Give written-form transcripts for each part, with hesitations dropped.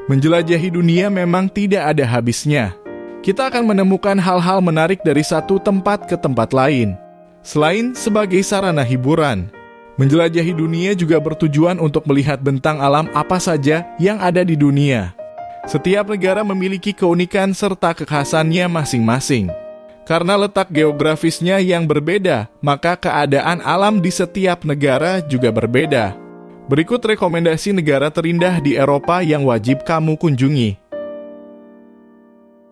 Menjelajahi dunia memang tidak ada habisnya. Kita akan menemukan hal-hal menarik dari satu tempat ke tempat lain. Selain sebagai sarana hiburan, menjelajahi dunia juga bertujuan untuk melihat bentang alam apa saja yang ada di dunia. Setiap negara memiliki keunikan serta kekhasannya masing-masing. Karena letak geografisnya yang berbeda, maka keadaan alam di setiap negara juga berbeda. Berikut rekomendasi negara terindah di Eropa yang wajib kamu kunjungi.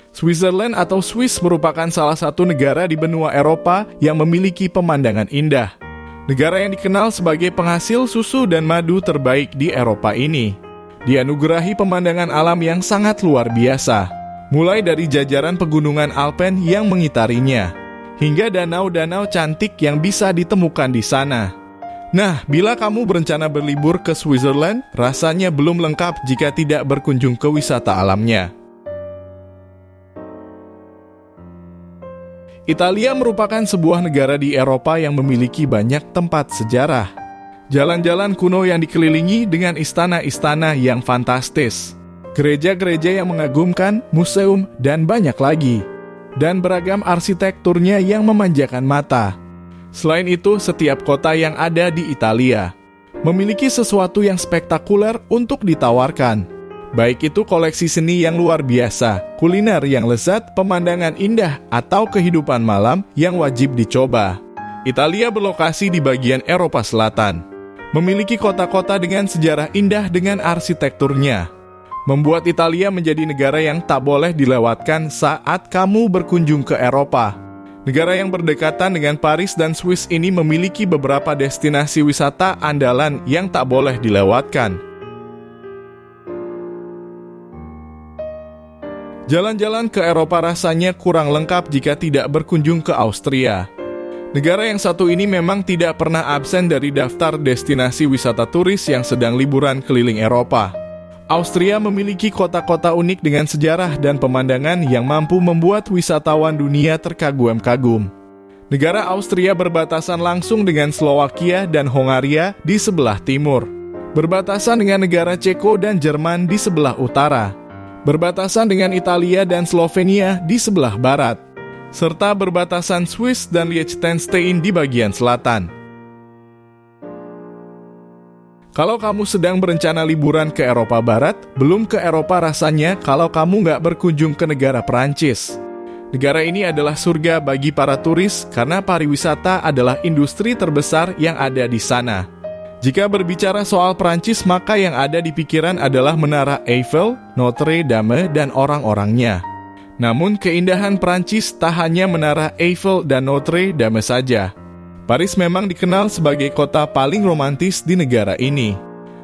Switzerland atau Swiss merupakan salah satu negara di benua Eropa yang memiliki pemandangan indah. Negara yang dikenal sebagai penghasil susu dan madu terbaik di Eropa ini dianugerahi pemandangan alam yang sangat luar biasa. Mulai dari jajaran pegunungan Alpen yang mengitarinya, hingga danau-danau cantik yang bisa ditemukan di sana. Nah, bila kamu berencana berlibur ke Switzerland, rasanya belum lengkap jika tidak berkunjung ke wisata alamnya. Italia merupakan sebuah negara di Eropa yang memiliki banyak tempat sejarah. Jalan-jalan kuno yang dikelilingi dengan istana-istana yang fantastis, gereja-gereja yang mengagumkan, museum, dan banyak lagi. Dan beragam arsitekturnya yang memanjakan mata. Selain itu, setiap kota yang ada di Italia memiliki sesuatu yang spektakuler untuk ditawarkan. Baik itu koleksi seni yang luar biasa, kuliner yang lezat, pemandangan indah, atau kehidupan malam yang wajib dicoba. Italia berlokasi di bagian Eropa Selatan. Memiliki kota-kota dengan sejarah indah dengan arsitekturnya, membuat Italia menjadi negara yang tak boleh dilewatkan saat kamu berkunjung ke Eropa. Negara yang berdekatan dengan Paris dan Swiss ini memiliki beberapa destinasi wisata andalan yang tak boleh dilewatkan. Jalan-jalan ke Eropa rasanya kurang lengkap jika tidak berkunjung ke Austria. Negara yang satu ini memang tidak pernah absen dari daftar destinasi wisata turis yang sedang liburan keliling Eropa. Austria memiliki kota-kota unik dengan sejarah dan pemandangan yang mampu membuat wisatawan dunia terkagum-kagum. Negara Austria berbatasan langsung dengan Slovakia dan Hongaria di sebelah timur, berbatasan dengan negara Ceko dan Jerman di sebelah utara, berbatasan dengan Italia dan Slovenia di sebelah barat, serta berbatasan Swiss dan Liechtenstein di bagian selatan. Kalau kamu sedang berencana liburan ke Eropa Barat, belum ke Eropa rasanya kalau kamu nggak berkunjung ke negara Perancis. Negara ini adalah surga bagi para turis karena pariwisata adalah industri terbesar yang ada di sana. Jika berbicara soal Perancis, maka yang ada di pikiran adalah Menara Eiffel, Notre Dame, dan orang-orangnya. Namun keindahan Perancis tak hanya Menara Eiffel dan Notre Dame saja. Paris memang dikenal sebagai kota paling romantis di negara ini.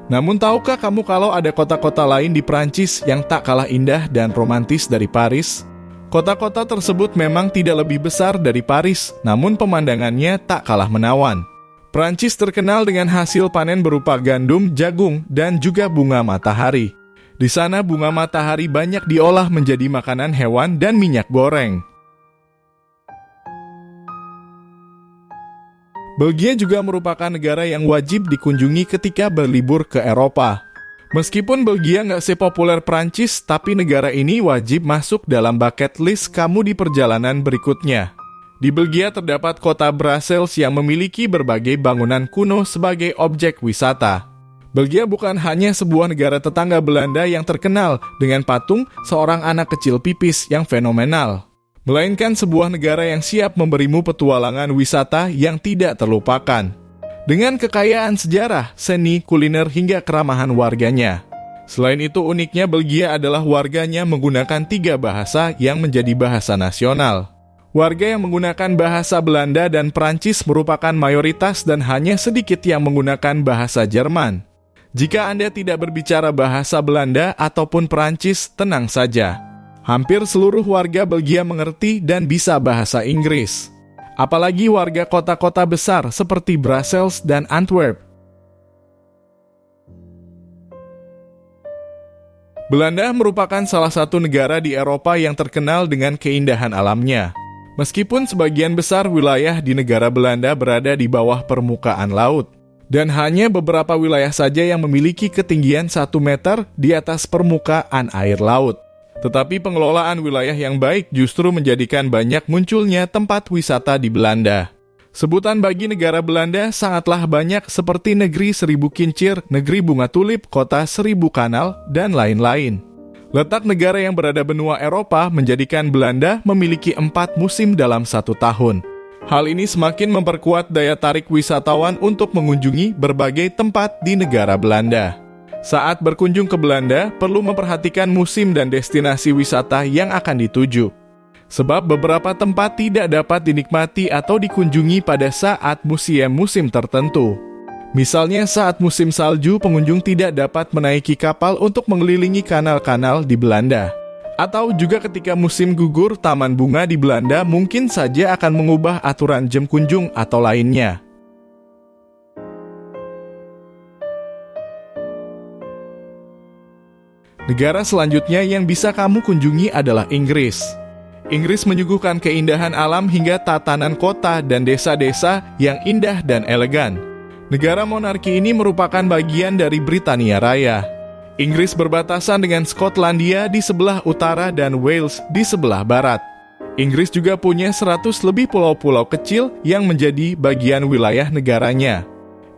Namun tahukah kamu kalau ada kota-kota lain di Perancis yang tak kalah indah dan romantis dari Paris? Kota-kota tersebut memang tidak lebih besar dari Paris, namun pemandangannya tak kalah menawan. Perancis terkenal dengan hasil panen berupa gandum, jagung, dan juga bunga matahari. Di sana bunga matahari banyak diolah menjadi makanan hewan dan minyak goreng. Belgia juga merupakan negara yang wajib dikunjungi ketika berlibur ke Eropa. Meskipun Belgia nggak sepopuler Prancis, tapi negara ini wajib masuk dalam bucket list kamu di perjalanan berikutnya. Di Belgia terdapat kota Brussels yang memiliki berbagai bangunan kuno sebagai objek wisata. Belgia bukan hanya sebuah negara tetangga Belanda yang terkenal dengan patung seorang anak kecil pipis yang fenomenal, melainkan sebuah negara yang siap memberimu petualangan wisata yang tidak terlupakan. Dengan kekayaan sejarah, seni, kuliner, hingga keramahan warganya. Selain itu, uniknya Belgia adalah warganya menggunakan 3 bahasa yang menjadi bahasa nasional. Warga yang menggunakan bahasa Belanda dan Prancis merupakan mayoritas dan hanya sedikit yang menggunakan bahasa Jerman. Jika Anda tidak berbicara bahasa Belanda ataupun Prancis, tenang saja. Hampir seluruh warga Belgia mengerti dan bisa bahasa Inggris. Apalagi warga kota-kota besar seperti Brussels dan Antwerp. Belanda merupakan salah satu negara di Eropa yang terkenal dengan keindahan alamnya. Meskipun sebagian besar wilayah di negara Belanda berada di bawah permukaan laut, Dan hanya beberapa wilayah saja yang memiliki ketinggian 1 meter di atas permukaan air laut. Tetapi pengelolaan wilayah yang baik justru menjadikan banyak munculnya tempat wisata di Belanda. Sebutan bagi negara Belanda sangatlah banyak seperti negeri 1000 kincir, negeri bunga tulip, kota 1000 kanal, dan lain-lain. Letak negara yang berada benua Eropa menjadikan Belanda memiliki 4 musim dalam 1 tahun. Hal ini semakin memperkuat daya tarik wisatawan untuk mengunjungi berbagai tempat di negara Belanda. Saat berkunjung ke Belanda, perlu memperhatikan musim dan destinasi wisata yang akan dituju. Sebab beberapa tempat tidak dapat dinikmati atau dikunjungi pada saat musim tertentu. Misalnya saat musim salju, pengunjung tidak dapat menaiki kapal untuk mengelilingi kanal-kanal di Belanda. Atau juga ketika musim gugur, taman bunga di Belanda mungkin saja akan mengubah aturan jam kunjung atau lainnya. Negara selanjutnya yang bisa kamu kunjungi adalah Inggris. Inggris menyuguhkan keindahan alam hingga tatanan kota dan desa-desa yang indah dan elegan. Negara monarki ini merupakan bagian dari Britania Raya. Inggris berbatasan dengan Skotlandia di sebelah utara dan Wales di sebelah barat. Inggris juga punya 100 lebih pulau-pulau kecil yang menjadi bagian wilayah negaranya.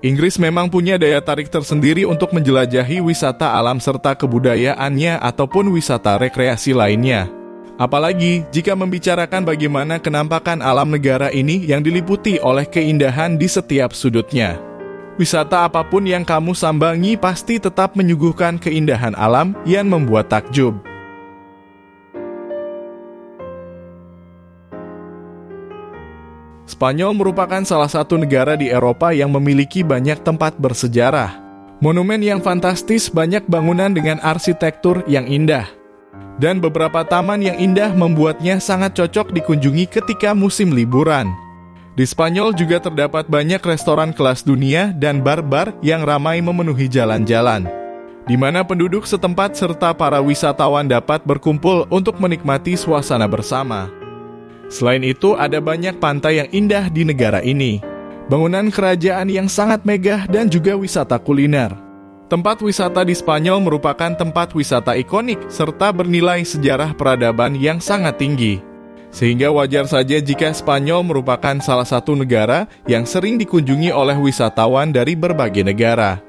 Inggris memang punya daya tarik tersendiri untuk menjelajahi wisata alam serta kebudayaannya ataupun wisata rekreasi lainnya. Apalagi jika membicarakan bagaimana kenampakan alam negara ini yang diliputi oleh keindahan di setiap sudutnya. Wisata apapun yang kamu sambangi pasti tetap menyuguhkan keindahan alam yang membuat takjub. Spanyol merupakan salah satu negara di Eropa yang memiliki banyak tempat bersejarah. Monumen yang fantastis, banyak bangunan dengan arsitektur yang indah. Dan beberapa taman yang indah membuatnya sangat cocok dikunjungi ketika musim liburan. Di Spanyol juga terdapat banyak restoran kelas dunia dan bar-bar yang ramai memenuhi jalan-jalan, di mana penduduk setempat serta para wisatawan dapat berkumpul untuk menikmati suasana bersama. Selain itu, ada banyak pantai yang indah di negara ini, bangunan kerajaan yang sangat megah dan juga wisata kuliner. Tempat wisata di Spanyol merupakan tempat wisata ikonik serta bernilai sejarah peradaban yang sangat tinggi. Sehingga wajar saja jika Spanyol merupakan salah satu negara yang sering dikunjungi oleh wisatawan dari berbagai negara.